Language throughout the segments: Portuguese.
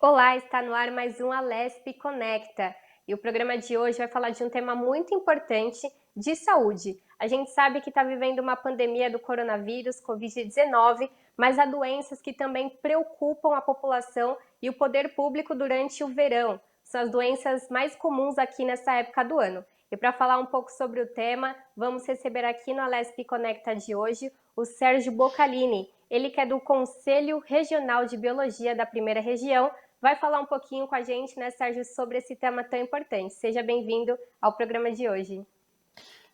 Olá, está no ar mais um Alesp Conecta. E o programa de hoje vai falar de um tema muito importante de saúde. A gente sabe que está vivendo uma pandemia do coronavírus, Covid-19, mas há doenças que também preocupam a população e o poder público durante o verão. São as doenças mais comuns aqui nessa época do ano. E para falar um pouco sobre o tema, vamos receber aqui no Alesp Conecta de hoje o Sérgio Boccalini. Ele que é do Conselho Regional de Biologia da Primeira Região, vai falar um pouquinho com a gente, né, Sérgio, sobre esse tema tão importante. Seja bem-vindo ao programa de hoje.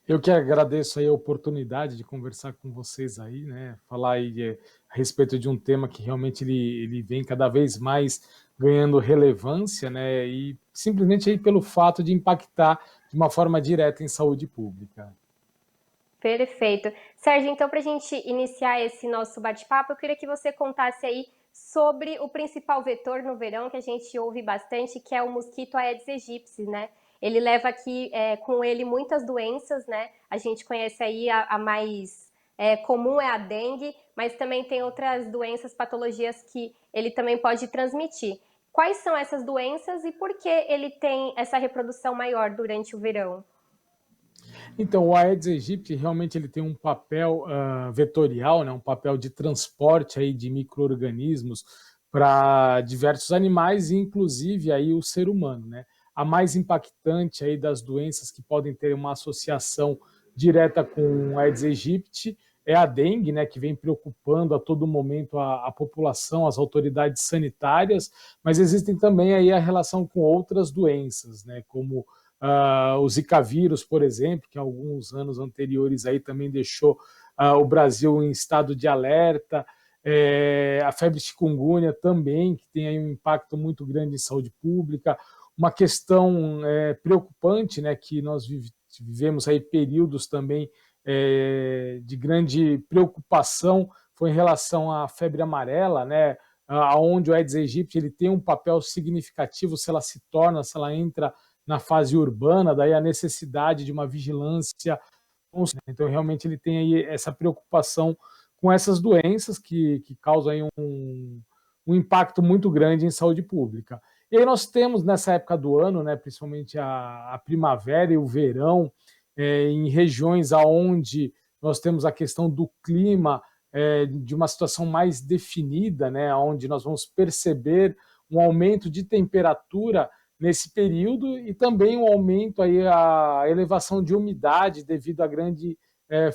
Eu que agradeço aí a oportunidade de conversar com vocês aí, né? Falar aí a respeito de um tema que realmente ele vem cada vez mais ganhando relevância, né? E simplesmente aí pelo fato de impactar de uma forma direta em saúde pública. Perfeito. Sérgio, então, para a gente iniciar esse nosso bate-papo, eu queria que você contasse aí sobre o principal vetor no verão, que a gente ouve bastante, que é o mosquito Aedes aegypti, né? Ele leva aqui com ele muitas doenças, né? A gente conhece aí a mais comum é a dengue, mas também tem outras doenças, patologias que ele também pode transmitir. Quais são essas doenças e por que ele tem essa reprodução maior durante o verão? Então, o Aedes aegypti realmente ele tem um papel vetorial, né, um papel de transporte aí de micro-organismos para diversos animais, inclusive aí o ser humano, né? A mais impactante aí das doenças que podem ter uma associação direta com o Aedes aegypti é a dengue, né, que vem preocupando a todo momento a população, as autoridades sanitárias, mas existem também aí a relação com outras doenças, né, como o Zika vírus, por exemplo, que há alguns anos anteriores aí também deixou o Brasil em estado de alerta, a febre chikungunya também, que tem aí um impacto muito grande em saúde pública, uma questão preocupante, né, que nós vivemos aí períodos também de grande preocupação, foi em relação à febre amarela, né, aonde o Aedes aegypti ele tem um papel significativo se ela entra na fase urbana, daí a necessidade de uma vigilância. Então, realmente, ele tem aí essa preocupação com essas doenças que causam aí um impacto muito grande em saúde pública. E aí nós temos, nessa época do ano, né, principalmente a primavera e o verão, em regiões aonde nós temos a questão do clima de uma situação mais definida, né, onde nós vamos perceber um aumento de temperatura nesse período e também um aumento aí a elevação de umidade devido à grande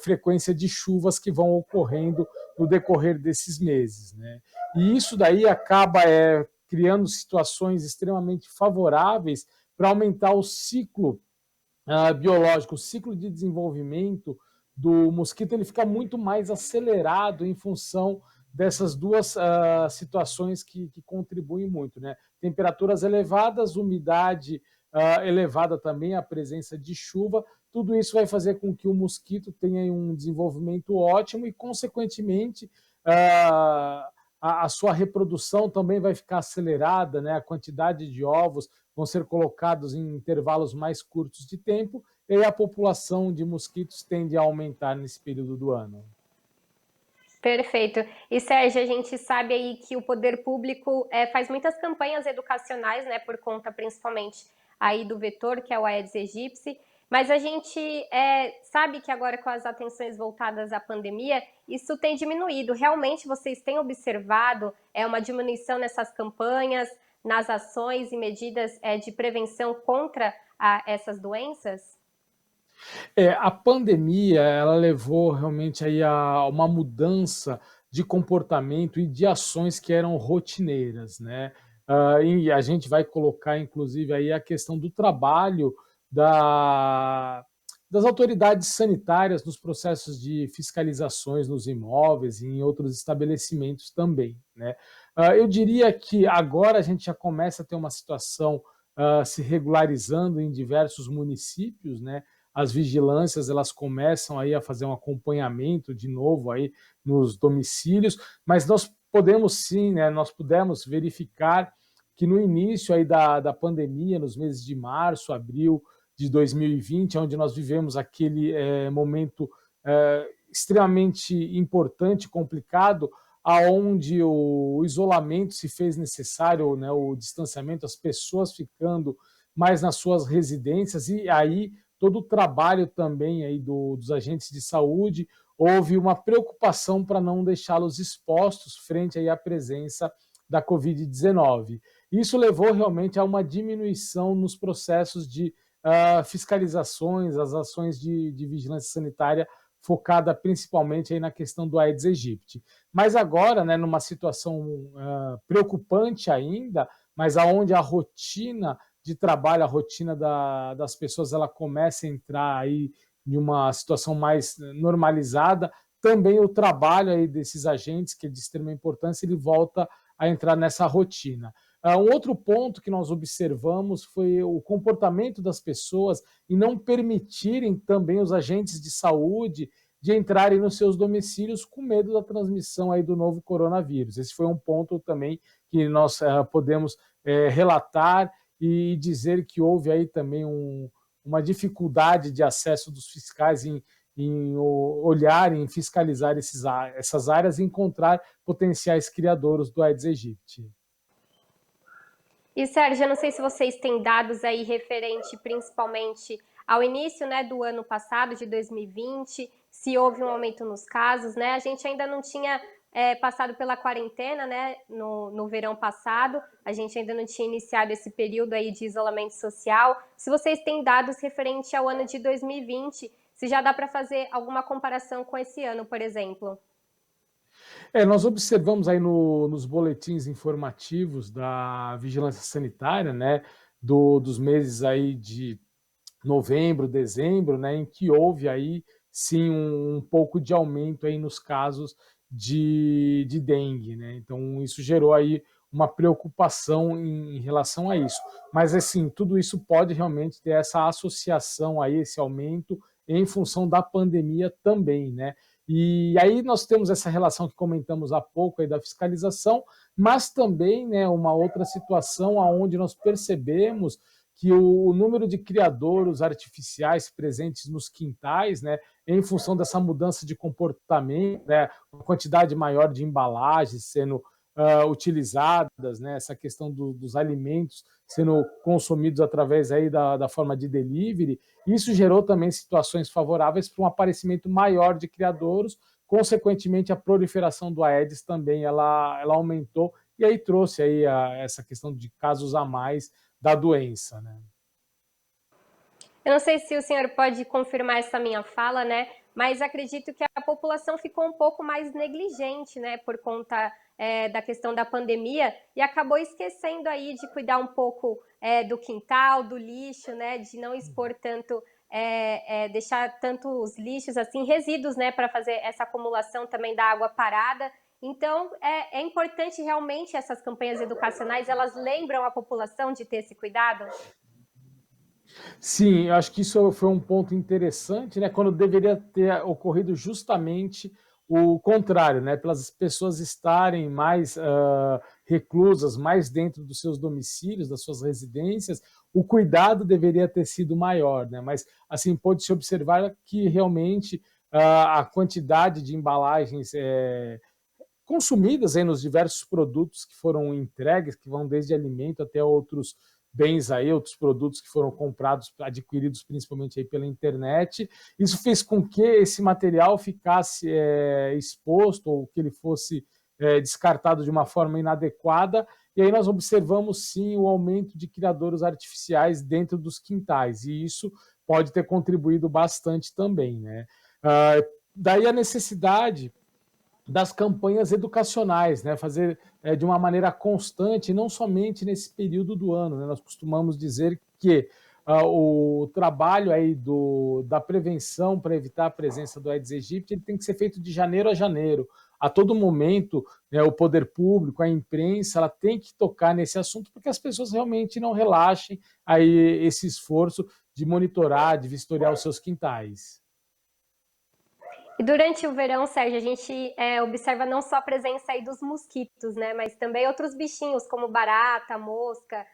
frequência de chuvas que vão ocorrendo no decorrer desses meses, né? E isso daí acaba criando situações extremamente favoráveis para aumentar o ciclo biológico, o ciclo de desenvolvimento do mosquito ele fica muito mais acelerado em função dessas duas situações que contribuem muito, né? Temperaturas elevadas, umidade elevada também, a presença de chuva, tudo isso vai fazer com que o mosquito tenha um desenvolvimento ótimo e, consequentemente, a sua reprodução também vai ficar acelerada, né? A quantidade de ovos vão ser colocados em intervalos mais curtos de tempo e aí a população de mosquitos tende a aumentar nesse período do ano. Perfeito. E Sérgio, a gente sabe aí que o poder público faz muitas campanhas educacionais, né, por conta principalmente aí do vetor, que é o Aedes aegypti, mas a gente sabe que agora com as atenções voltadas à pandemia, isso tem diminuído. Realmente vocês têm observado uma diminuição nessas campanhas, nas ações e medidas de prevenção contra essas doenças? A pandemia ela levou realmente aí a uma mudança de comportamento e de ações que eram rotineiras, né? E a gente vai colocar, inclusive, aí a questão do trabalho da, das autoridades sanitárias nos processos de fiscalizações nos imóveis e em outros estabelecimentos também, né? Eu diria que agora a gente já começa a ter uma situação se regularizando em diversos municípios, né? As vigilâncias elas começam aí a fazer um acompanhamento de novo aí nos domicílios, mas nós podemos sim, né, nós pudemos verificar que no início aí da pandemia, nos meses de março, abril de 2020, onde nós vivemos aquele momento extremamente importante, complicado, aonde o isolamento se fez necessário, né, o distanciamento, as pessoas ficando mais nas suas residências, e aí todo o trabalho também aí dos agentes de saúde, houve uma preocupação para não deixá-los expostos frente aí à presença da Covid-19. Isso levou realmente a uma diminuição nos processos de fiscalizações, as ações de vigilância sanitária focada principalmente aí na questão do Aedes aegypti. Mas agora, né, numa situação preocupante ainda, mas aonde a rotina de trabalho, a rotina das pessoas, ela começa a entrar aí em uma situação mais normalizada, também o trabalho aí desses agentes, que é de extrema importância, ele volta a entrar nessa rotina. Um outro ponto que nós observamos foi o comportamento das pessoas e não permitirem também os agentes de saúde de entrarem nos seus domicílios com medo da transmissão aí do novo coronavírus. Esse foi um ponto também que nós podemos relatar e dizer que houve aí também uma dificuldade de acesso dos fiscais em olhar, em fiscalizar essas áreas e encontrar potenciais criadouros do Aedes aegypti. E Sérgio, eu não sei se vocês têm dados aí referente principalmente ao início, né, do ano passado, de 2020, se houve um aumento nos casos, né? A gente ainda não tinha passado pela quarentena, né, no verão passado, a gente ainda não tinha iniciado esse período aí de isolamento social. Se vocês têm dados referente ao ano de 2020, se já dá para fazer alguma comparação com esse ano, por exemplo. Nós observamos aí nos boletins informativos da vigilância sanitária, né, dos meses aí de novembro, dezembro, né, em que houve aí sim um pouco de aumento aí nos casos de dengue, né? Então isso gerou aí uma preocupação em relação a isso. Mas assim, tudo isso pode realmente ter essa associação aí, esse aumento em função da pandemia também, né? E aí nós temos essa relação que comentamos há pouco aí da fiscalização, mas também, né, uma outra situação onde nós percebemos que o número de criadouros artificiais presentes nos quintais, né, em função dessa mudança de comportamento, né, uma quantidade maior de embalagens sendo utilizadas, né, essa questão dos alimentos sendo consumidos através aí da forma de delivery, isso gerou também situações favoráveis para um aparecimento maior de criadouros, consequentemente a proliferação do Aedes também ela aumentou e aí trouxe aí essa questão de casos a mais da doença, né? Eu não sei se o senhor pode confirmar essa minha fala, né? Mas acredito que a população ficou um pouco mais negligente, né? Por conta da questão da pandemia e acabou esquecendo aí de cuidar um pouco do quintal, do lixo, né? De não expor tanto, deixar tantos lixos assim, resíduos, né? Para fazer essa acumulação também da água parada. Então, é importante realmente essas campanhas educacionais, elas lembram a população de ter esse cuidado? Sim, eu acho que isso foi um ponto interessante, né, quando deveria ter ocorrido justamente o contrário, né, pelas pessoas estarem mais reclusas, mais dentro dos seus domicílios, das suas residências, o cuidado deveria ter sido maior, né, mas assim pode-se observar que realmente a quantidade de embalagens consumidas aí nos diversos produtos que foram entregues, que vão desde alimento até outros bens aí, outros produtos que foram comprados, adquiridos principalmente aí pela internet. Isso fez com que esse material ficasse exposto ou que ele fosse descartado de uma forma inadequada. E aí nós observamos sim o aumento de criadouros artificiais dentro dos quintais, e isso pode ter contribuído bastante também, né? Daí a necessidade das campanhas educacionais, né? Fazer de uma maneira constante, não somente nesse período do ano. Né? Nós costumamos dizer que o trabalho aí da prevenção para evitar a presença do Aedes aegypti ele tem que ser feito de janeiro a janeiro. A todo momento, né, o poder público, a imprensa, ela tem que tocar nesse assunto porque as pessoas realmente não relaxem aí esse esforço de monitorar, de vistoriar os seus quintais. E durante o verão, Sérgio, a gente observa não só a presença aí dos mosquitos, né, mas também outros bichinhos como barata, mosca,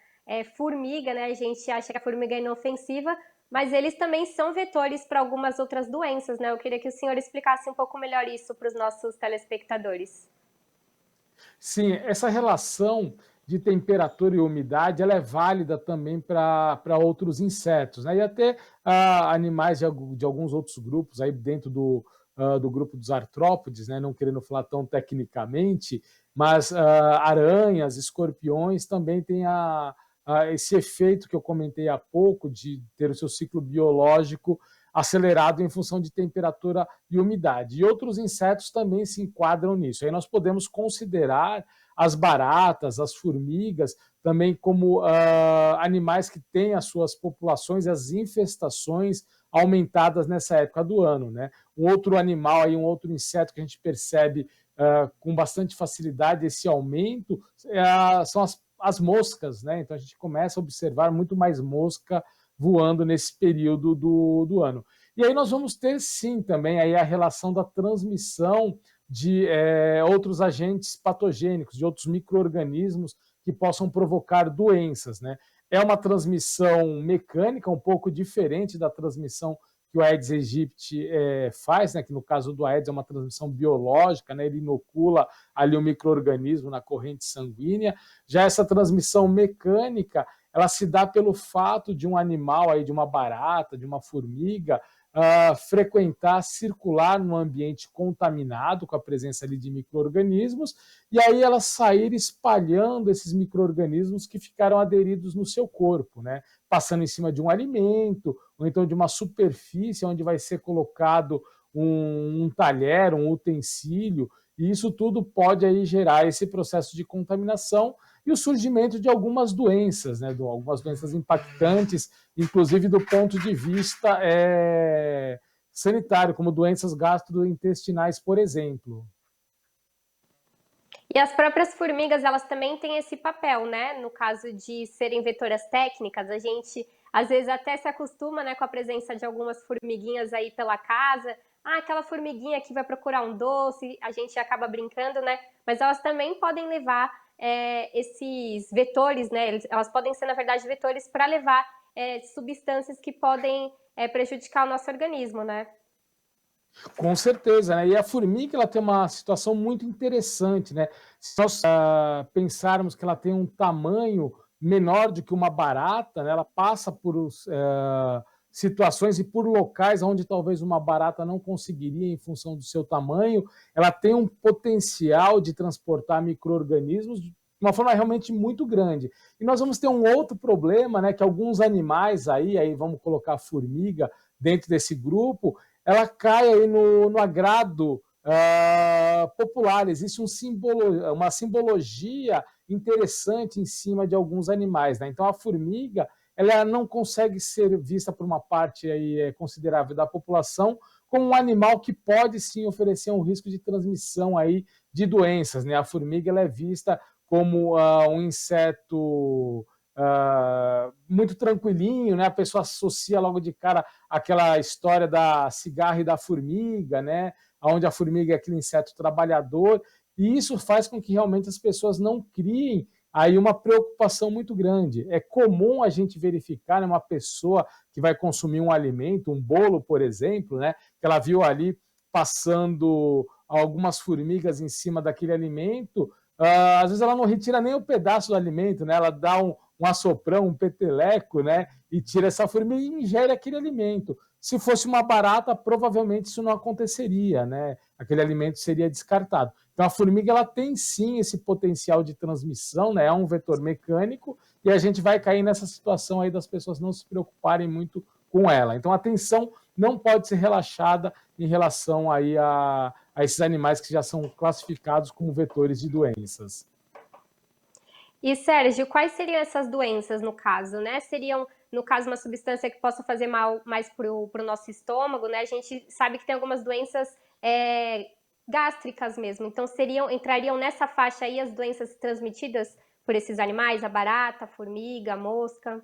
formiga, né? A gente acha que a formiga é inofensiva, mas eles também são vetores para algumas outras doenças, né? Eu queria que o senhor explicasse um pouco melhor isso para os nossos telespectadores. Sim, essa relação de temperatura e umidade ela é válida também para outros insetos, né? E até animais de alguns outros grupos, aí dentro do grupo dos artrópodes, né? Não querendo falar tão tecnicamente, mas aranhas, escorpiões também têm esse efeito que eu comentei há pouco de ter o seu ciclo biológico acelerado em função de temperatura e umidade. E outros insetos também se enquadram nisso. Aí nós podemos considerar as baratas, as formigas, também como animais que têm as suas populações, as infestações aumentadas nessa época do ano. Né? Um outro animal, aí, um outro inseto que a gente percebe com bastante facilidade esse aumento são as moscas. Né? Então a gente começa a observar muito mais mosca voando nesse período do ano. E aí nós vamos ter sim também aí a relação da transmissão de outros agentes patogênicos, de outros micro-organismos que possam provocar doenças. Né? É uma transmissão mecânica, um pouco diferente da transmissão que o Aedes aegypti faz, né? Que no caso do Aedes é uma transmissão biológica, né? Ele inocula ali o micro-organismo na corrente sanguínea. Já essa transmissão mecânica, ela se dá pelo fato de um animal, aí, de uma barata, de uma formiga, frequentar, circular num ambiente contaminado com a presença ali de micro-organismos, e aí ela sair espalhando esses micro-organismos que ficaram aderidos no seu corpo, né? Passando em cima de um alimento, ou então de uma superfície onde vai ser colocado um talher, um utensílio, e isso tudo pode aí gerar esse processo de contaminação e o surgimento de algumas doenças, né? Algumas doenças impactantes, inclusive do ponto de vista sanitário, como doenças gastrointestinais, por exemplo. E as próprias formigas, elas também têm esse papel, né? No caso de serem vetoras técnicas, a gente às vezes até se acostuma, né, com a presença de algumas formiguinhas aí pela casa. Ah, aquela formiguinha que vai procurar um doce, a gente acaba brincando, né? Mas elas também podem levar esses vetores, né? Elas podem ser, na verdade, vetores para levar substâncias que podem prejudicar o nosso organismo, né? Com certeza, né? E a formiga ela tem uma situação muito interessante, né? Se nós pensarmos que ela tem um tamanho menor do que uma barata, né? Ela passa por situações e por locais onde talvez uma barata não conseguiria em função do seu tamanho. Ela tem um potencial de transportar micro-organismos de uma forma realmente muito grande. E nós vamos ter um outro problema, né? Que alguns animais aí vamos colocar a formiga dentro desse grupo, ela cai aí no agrado popular. Existe uma simbologia interessante em cima de alguns animais. Né? Então, a formiga ela não consegue ser vista por uma parte aí, considerável da população como um animal que pode sim oferecer um risco de transmissão aí de doenças. Né? A formiga ela é vista como um inseto muito tranquilinho, né? A pessoa associa logo de cara aquela história da cigarra e da formiga, né? Onde a formiga é aquele inseto trabalhador, e isso faz com que realmente as pessoas não criem aí uma preocupação muito grande. É comum a gente verificar, né, uma pessoa que vai consumir um alimento, um bolo, por exemplo, né? Que ela viu ali passando algumas formigas em cima daquele alimento, às vezes ela não retira nem o pedaço do alimento, né? Ela dá um assoprão, um peteleco, né? E tira essa formiga e ingere aquele alimento. Se fosse uma barata, provavelmente isso não aconteceria, né? Aquele alimento seria descartado. Então a formiga ela tem sim esse potencial de transmissão, né? É um vetor mecânico e a gente vai cair nessa situação aí das pessoas não se preocuparem muito com ela. Então a atenção não pode ser relaxada em relação aí a esses animais que já são classificados como vetores de doenças. E, Sérgio, quais seriam essas doenças no caso, né? Seriam, no caso, uma substância que possa fazer mal mais para o nosso estômago, né? A gente sabe que tem algumas doenças gástricas mesmo, então entrariam nessa faixa aí as doenças transmitidas por esses animais, a barata, a formiga, a mosca?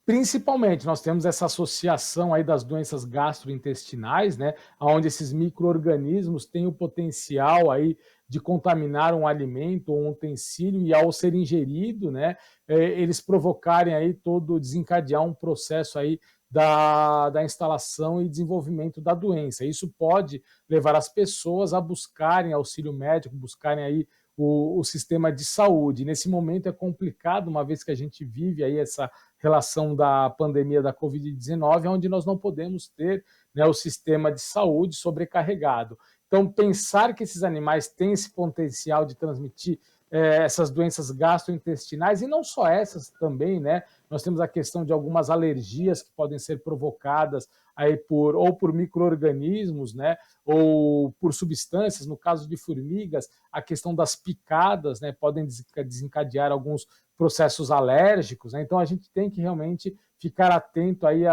Principalmente, nós temos essa associação aí das doenças gastrointestinais, né, onde esses micro-organismos têm o potencial aí de contaminar um alimento ou um utensílio e ao ser ingerido, né, eles provocarem aí desencadear um processo aí da instalação e desenvolvimento da doença. Isso pode levar as pessoas a buscarem auxílio médico, buscarem aí o sistema de saúde. Nesse momento é complicado, uma vez que a gente vive aí essa relação da pandemia da Covid-19, onde nós não podemos ter, né, o sistema de saúde sobrecarregado. Então, pensar que esses animais têm esse potencial de transmitir essas doenças gastrointestinais, e não só essas também, né? Nós temos a questão de algumas alergias que podem ser provocadas aí por micro-organismos, né? Ou por substâncias, no caso de formigas, a questão das picadas, né? Podem desencadear alguns processos alérgicos, né? Então a gente tem que realmente ficar atento aí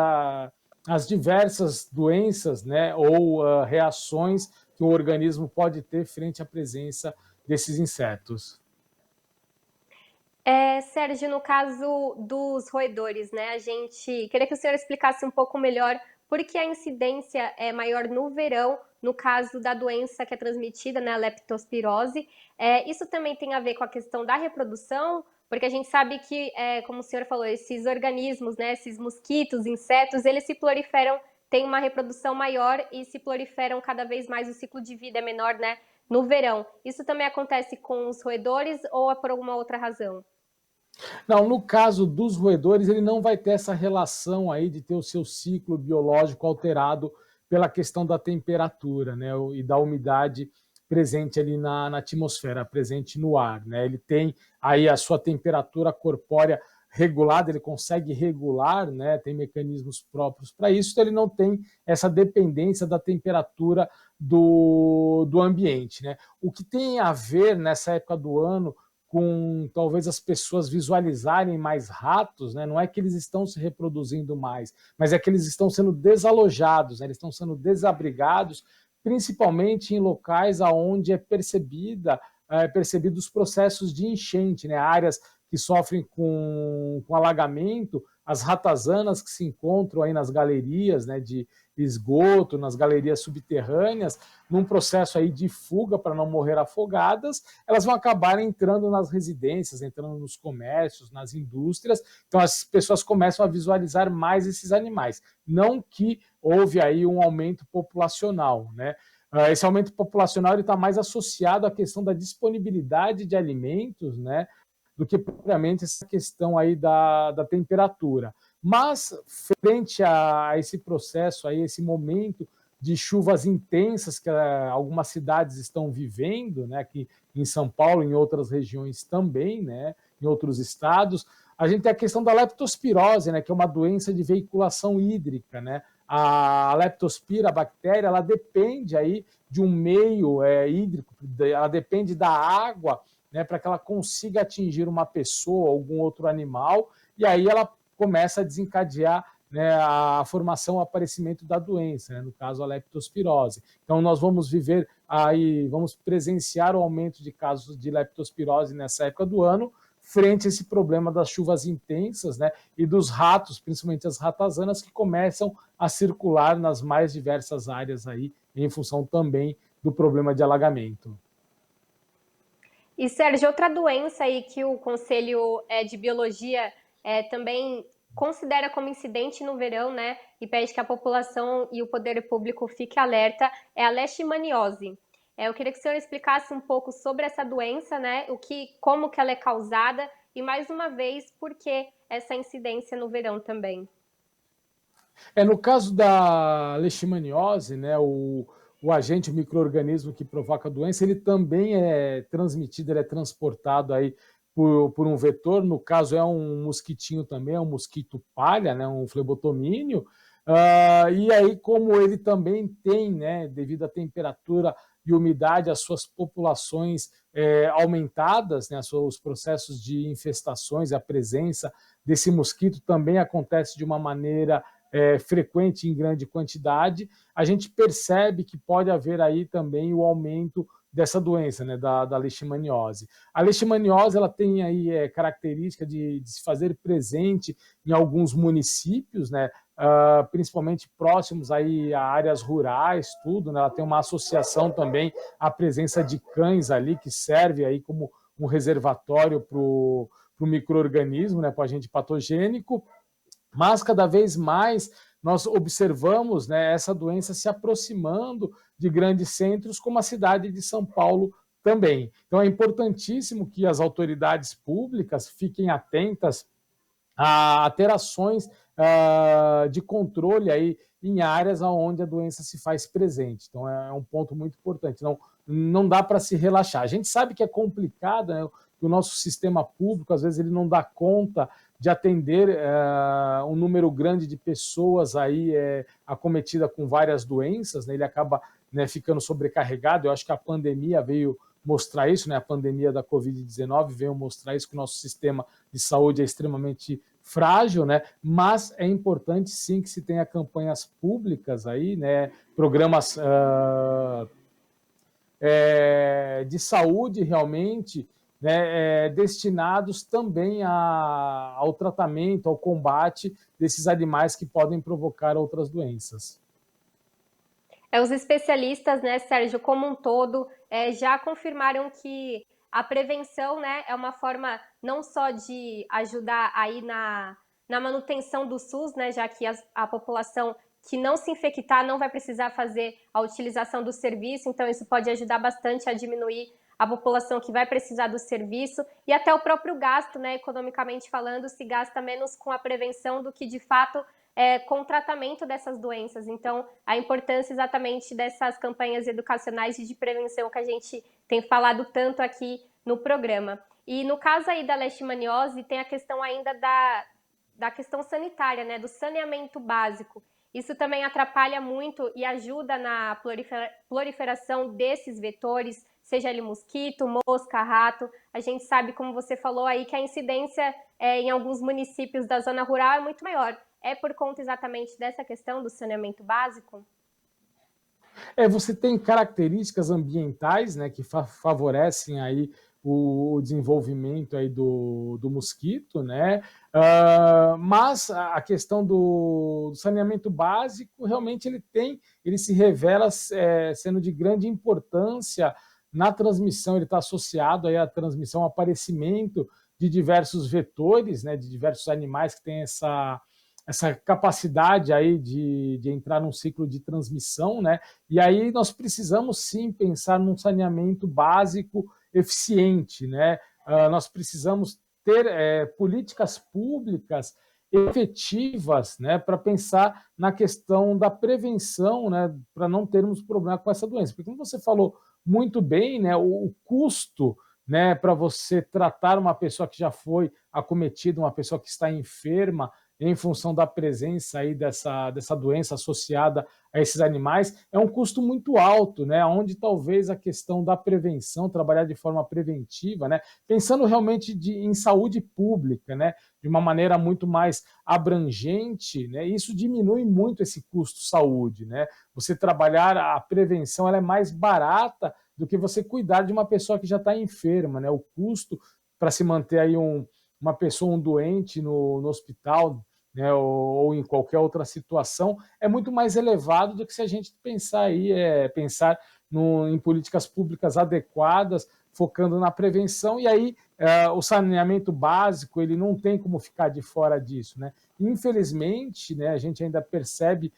às diversas doenças, né? Ou reações que o organismo pode ter frente à presença desses insetos. Sérgio, no caso dos roedores, né, a gente queria que o senhor explicasse um pouco melhor por que a incidência é maior no verão, no caso da doença que é transmitida, né, a leptospirose. Isso também tem a ver com a questão da reprodução, porque a gente sabe que, como o senhor falou, esses organismos, né, esses mosquitos, insetos, eles se proliferam, têm uma reprodução maior e se proliferam cada vez mais, o ciclo de vida é menor, né, no verão. Isso também acontece com os roedores ou é por alguma outra razão? Não, no caso dos roedores, ele não vai ter essa relação aí de ter o seu ciclo biológico alterado pela questão da temperatura, né, e da umidade presente ali na atmosfera, presente no ar, né? Ele tem aí a sua temperatura corpórea regulada, ele consegue regular, né? Tem mecanismos próprios para isso, então ele não tem essa dependência da temperatura do ambiente, né? O que tem a ver nessa época do ano com talvez as pessoas visualizarem mais ratos, né? Não é que eles estão se reproduzindo mais, mas é que eles estão sendo desalojados, né? Eles estão sendo desabrigados, principalmente em locais onde percebido os processos de enchente, né? Áreas que sofrem com alagamento, as ratazanas que se encontram aí nas galerias, né, de esgoto, nas galerias subterrâneas, num processo aí de fuga para não morrer afogadas, elas vão acabar entrando nas residências, entrando nos comércios, nas indústrias. Então as pessoas começam a visualizar mais esses animais. Não que houve aí um aumento populacional, né? Esse aumento populacional está mais associado à questão da disponibilidade de alimentos, né, do que propriamente essa questão aí da temperatura. Mas, frente a esse processo, a esse momento de chuvas intensas que algumas cidades estão vivendo, né, aqui em São Paulo, em outras regiões também, né, em outros estados, a gente tem a questão da leptospirose, né, que é uma doença de veiculação hídrica, né? A leptospira, a bactéria, ela depende aí de um meio hídrico, ela depende da água, né, para que ela consiga atingir uma pessoa, algum outro animal, e aí ela começa a desencadear, né, a formação, o aparecimento da doença, né, no caso a leptospirose. Então nós vamos viver aí, vamos presenciar o aumento de casos de leptospirose nessa época do ano, frente a esse problema das chuvas intensas, né, e dos ratos, principalmente as ratazanas, que começam a circular nas mais diversas áreas aí, em função também do problema de alagamento. E, Sérgio, outra doença aí que o Conselho de Biologia também considera como incidente no verão, né, e pede que a população e o poder público fique alerta, é a leishmaniose. Eu queria que o senhor explicasse um pouco sobre essa doença, né, como que ela é causada e, mais uma vez, por que essa incidência no verão também. No caso da leishmaniose, né, o agente, o micro-organismo que provoca a doença, ele também é transmitido, ele é transportado aí por um vetor, no caso é um mosquitinho também, é um mosquito palha, né, um flebotomínio, e aí como ele também tem, né, devido à temperatura e umidade, as suas populações aumentadas, né, os processos de infestações, a presença desse mosquito também acontece de uma maneira frequente em grande quantidade, a gente percebe que pode haver aí também o aumento dessa doença, né, da leishmaniose. A leishmaniose ela tem aí característica de se fazer presente em alguns municípios, né, principalmente próximos aí a áreas rurais, tudo, né, ela tem uma associação também à presença de cães ali, que serve aí como um reservatório para o micro-organismo, né, para o agente patogênico, mas cada vez mais nós observamos, né, essa doença se aproximando de grandes centros, como a cidade de São Paulo também. Então é importantíssimo que as autoridades públicas fiquem atentas a ter ações de controle aí em áreas onde a doença se faz presente. Então é um ponto muito importante. Não dá para se relaxar. A gente sabe que é complicado, né? Que o nosso sistema público, às vezes, ele não dá conta de atender um número grande de pessoas aí acometida com várias doenças, né? Ele acaba, né, ficando sobrecarregado. Eu acho que a pandemia veio mostrar isso, né? A pandemia da Covid-19 veio mostrar isso, que o nosso sistema de saúde é extremamente frágil, né? Mas é importante sim que se tenha campanhas públicas aí, né? Programas de saúde realmente, né, destinados também ao tratamento, ao combate desses animais que podem provocar outras doenças. Os especialistas, né, Sérgio, como um todo, já confirmaram que a prevenção, né, é uma forma não só de ajudar aí na manutenção do SUS, né, já que a população que não se infectar não vai precisar fazer a utilização do serviço, então isso pode ajudar bastante a diminuir a população que vai precisar do serviço e até o próprio gasto, né, economicamente falando, se gasta menos com a prevenção do que de fato com o tratamento dessas doenças. Então, a importância exatamente dessas campanhas educacionais e de prevenção que a gente tem falado tanto aqui no programa. E no caso aí da leishmaniose, tem a questão ainda da questão sanitária, né, do saneamento básico. Isso também atrapalha muito e ajuda na proliferação desses vetores, seja ele mosquito, mosca, rato. A gente sabe, como você falou aí, que a incidência em alguns municípios da zona rural é muito maior. É por conta exatamente dessa questão do saneamento básico? Você tem características ambientais, né, que favorecem aí o desenvolvimento aí do mosquito, né? Mas a questão do saneamento básico realmente ele se revela sendo de grande importância na transmissão. Ele está associado aí à transmissão, ao aparecimento de diversos vetores, né, de diversos animais que têm essa capacidade aí de entrar num ciclo de transmissão, né? E aí nós precisamos sim pensar num saneamento básico eficiente, né? Nós precisamos ter políticas públicas efetivas, né, para pensar na questão da prevenção, né, para não termos problema com essa doença. Porque como você falou muito bem, né, o custo, né, para você tratar uma pessoa que já foi acometida, uma pessoa que está enferma, em função da presença aí dessa doença associada a esses animais, é um custo muito alto, né? Onde talvez a questão da prevenção, trabalhar de forma preventiva, né? Pensando realmente em saúde pública, né? De uma maneira muito mais abrangente, né? Isso diminui muito esse custo saúde, né? Você trabalhar a prevenção, ela é mais barata do que você cuidar de uma pessoa que já está enferma, né? O custo para se manter aí uma pessoa, um doente no hospital, né, ou em qualquer outra situação, é muito mais elevado do que se a gente pensar em políticas públicas adequadas, focando na prevenção, e aí o saneamento básico ele não tem como ficar de fora disso. Né? Infelizmente, né, a gente ainda percebe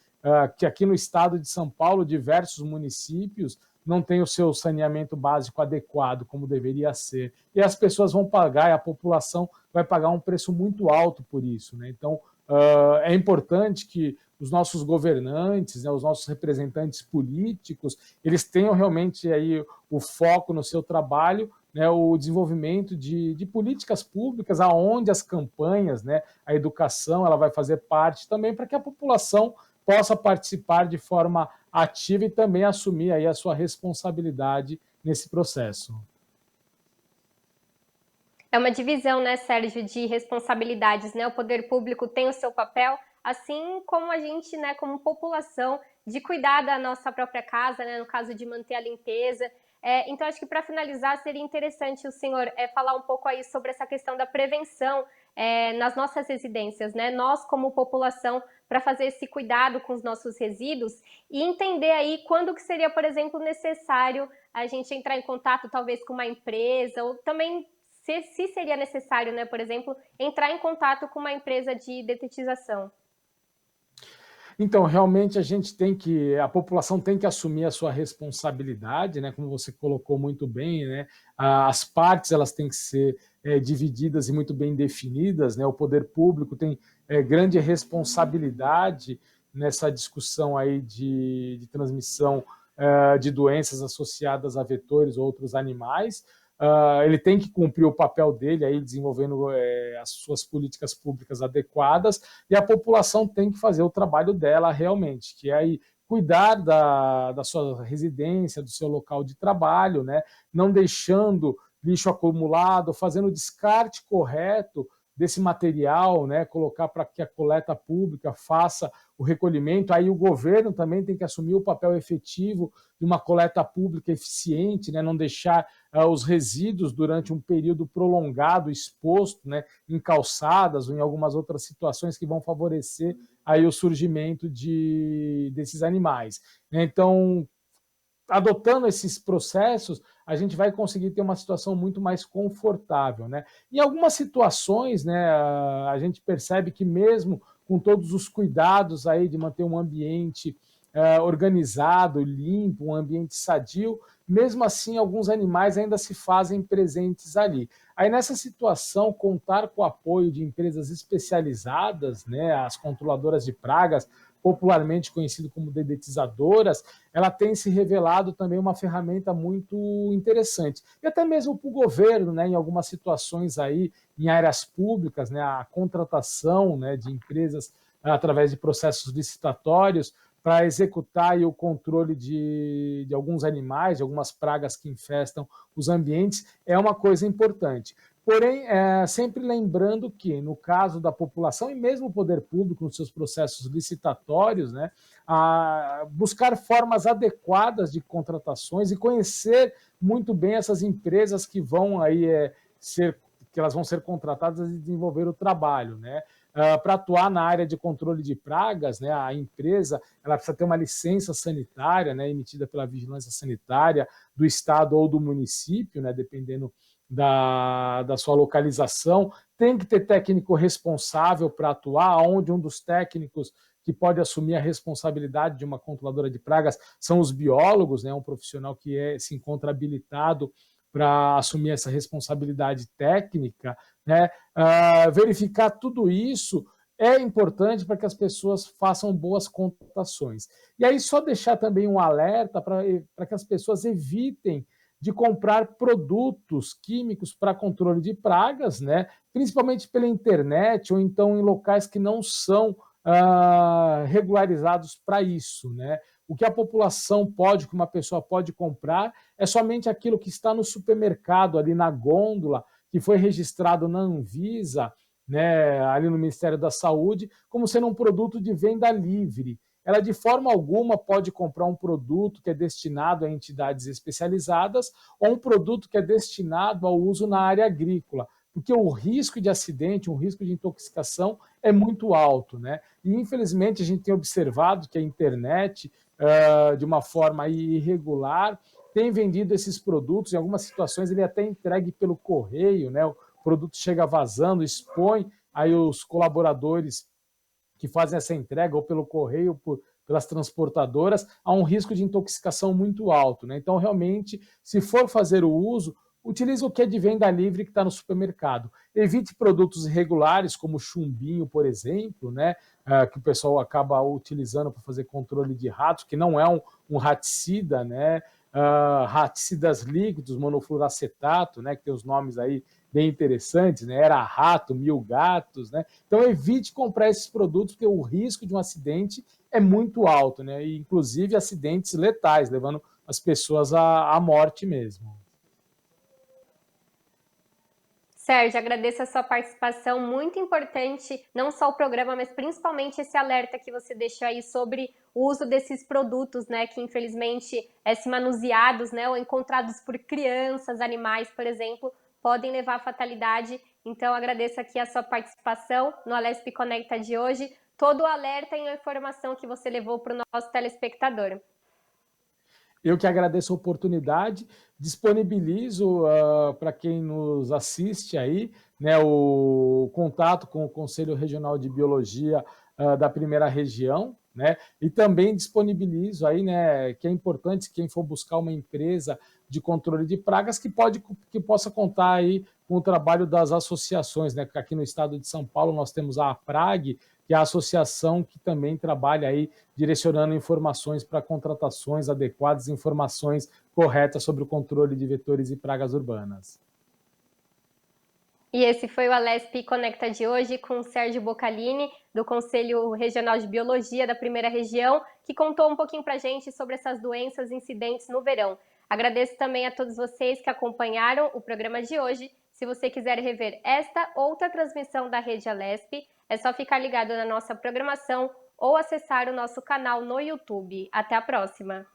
que aqui no estado de São Paulo, diversos municípios não têm o seu saneamento básico adequado como deveria ser. E as pessoas vão pagar, e a população vai pagar um preço muito alto por isso. Né? Então, é importante que os nossos governantes, né, os nossos representantes políticos, eles tenham realmente aí o foco no seu trabalho, né, o desenvolvimento de políticas públicas, aonde as campanhas, né, a educação, ela vai fazer parte também para que a população possa participar de forma ativa e também assumir aí a sua responsabilidade nesse processo. É uma divisão, né, Sérgio, de responsabilidades, né? O poder público tem o seu papel, assim como a gente, né, como população, de cuidar da nossa própria casa, né, no caso de manter a limpeza. Então, acho que para finalizar, seria interessante o senhor falar um pouco aí sobre essa questão da prevenção nas nossas residências, né? Nós, como população, para fazer esse cuidado com os nossos resíduos e entender aí quando que seria, por exemplo, necessário a gente entrar em contato, talvez, com uma empresa, ou também se seria necessário, né, por exemplo, entrar em contato com uma empresa de detetização. Então, realmente a população tem que assumir a sua responsabilidade, né? Como você colocou muito bem, né? As partes elas têm que ser divididas e muito bem definidas, né? O poder público tem grande responsabilidade nessa discussão aí de transmissão de doenças associadas a vetores ou outros animais. Ele tem que cumprir o papel dele aí desenvolvendo as suas políticas públicas adequadas, e a população tem que fazer o trabalho dela realmente, que é aí cuidar da sua residência, do seu local de trabalho, né? Não deixando lixo acumulado, fazendo o descarte correto desse material, né? Colocar para que a coleta pública faça o recolhimento. Aí o governo também tem que assumir o papel efetivo de uma coleta pública eficiente, né? Não deixar os resíduos durante um período prolongado exposto, né? Em calçadas ou em algumas outras situações que vão favorecer aí o surgimento desses animais. Então, adotando esses processos, a gente vai conseguir ter uma situação muito mais confortável, né? Em algumas situações, né, a gente percebe que mesmo com todos os cuidados aí de manter um ambiente organizado, limpo, um ambiente sadio, mesmo assim alguns animais ainda se fazem presentes ali. Aí nessa situação, contar com o apoio de empresas especializadas, né, as controladoras de pragas, popularmente conhecido como dedetizadoras, ela tem se revelado também uma ferramenta muito interessante. E até mesmo para o governo, né, em algumas situações aí, em áreas públicas, né, a contratação, né, de empresas através de processos licitatórios para executar aí, o controle de alguns animais, de algumas pragas que infestam os ambientes, é uma coisa importante. Porém, sempre lembrando que, no caso da população e mesmo o poder público, nos seus processos licitatórios, né, buscar formas adequadas de contratações e conhecer muito bem essas empresas que vão aí que elas vão ser contratadas e desenvolver o trabalho, né? Para atuar na área de controle de pragas, né, a empresa ela precisa ter uma licença sanitária, né, emitida pela Vigilância Sanitária do estado ou do município, né, dependendo da sua localização. Tem que ter técnico responsável para atuar, onde um dos técnicos que pode assumir a responsabilidade de uma controladora de pragas são os biólogos, né, um profissional que se encontra habilitado para assumir essa responsabilidade técnica, né? Verificar tudo isso é importante para que as pessoas façam boas contratações. E aí só deixar também um alerta para que as pessoas evitem de comprar produtos químicos para controle de pragas, né? Principalmente pela internet ou então em locais que não são regularizados para isso, né? O que a população pode, que uma pessoa pode comprar, é somente aquilo que está no supermercado, ali na gôndola, que foi registrado na Anvisa, né, ali no Ministério da Saúde, como sendo um produto de venda livre. Ela, de forma alguma, pode comprar um produto que é destinado a entidades especializadas ou um produto que é destinado ao uso na área agrícola, porque o risco de acidente, o risco de intoxicação é muito alto, né? E, infelizmente, a gente tem observado que a internet, de uma forma irregular, tem vendido esses produtos. Em algumas situações, ele é até entregue pelo correio, né? O produto chega vazando, expõe aí os colaboradores que fazem essa entrega, ou pelo correio, pelas transportadoras, há um risco de intoxicação muito alto, né? Então, realmente, se for fazer o uso, utilize o que é de venda livre que está no supermercado. Evite produtos irregulares, como chumbinho, por exemplo, né? Que o pessoal acaba utilizando para fazer controle de ratos, que não é um raticida, né? Raticidas líquidos, monofluoracetato, né? Que tem os nomes aí bem interessantes, né? Era rato, mil gatos, né? Então evite comprar esses produtos, porque o risco de um acidente é muito alto, né? E, inclusive acidentes letais, levando as pessoas à morte mesmo. Sérgio, agradeço a sua participação, muito importante, não só o programa, mas principalmente esse alerta que você deixou aí sobre o uso desses produtos, né, que infelizmente se manuseados, né, ou encontrados por crianças, animais, por exemplo, podem levar à fatalidade. Então, agradeço aqui a sua participação no Alesp Conecta de hoje, todo o alerta e a informação que você levou para o nosso telespectador. Eu que agradeço a oportunidade, disponibilizo para quem nos assiste aí, né, o contato com o Conselho Regional de Biologia da Primeira Região, né? E também disponibilizo aí, né, que é importante quem for buscar uma empresa de controle de pragas que possa contar aí com o trabalho das associações, né? Aqui no estado de São Paulo nós temos a APRAG, que é a associação que também trabalha aí direcionando informações para contratações adequadas, informações corretas sobre o controle de vetores e pragas urbanas. E esse foi o Alesp Conecta de hoje com o Sérgio Boccalini, do Conselho Regional de Biologia da Primeira Região, que contou um pouquinho para a gente sobre essas doenças incidentes no verão. Agradeço também a todos vocês que acompanharam o programa de hoje. Se você quiser rever esta outra transmissão da Rede Alesp, é só ficar ligado na nossa programação ou acessar o nosso canal no YouTube. Até a próxima!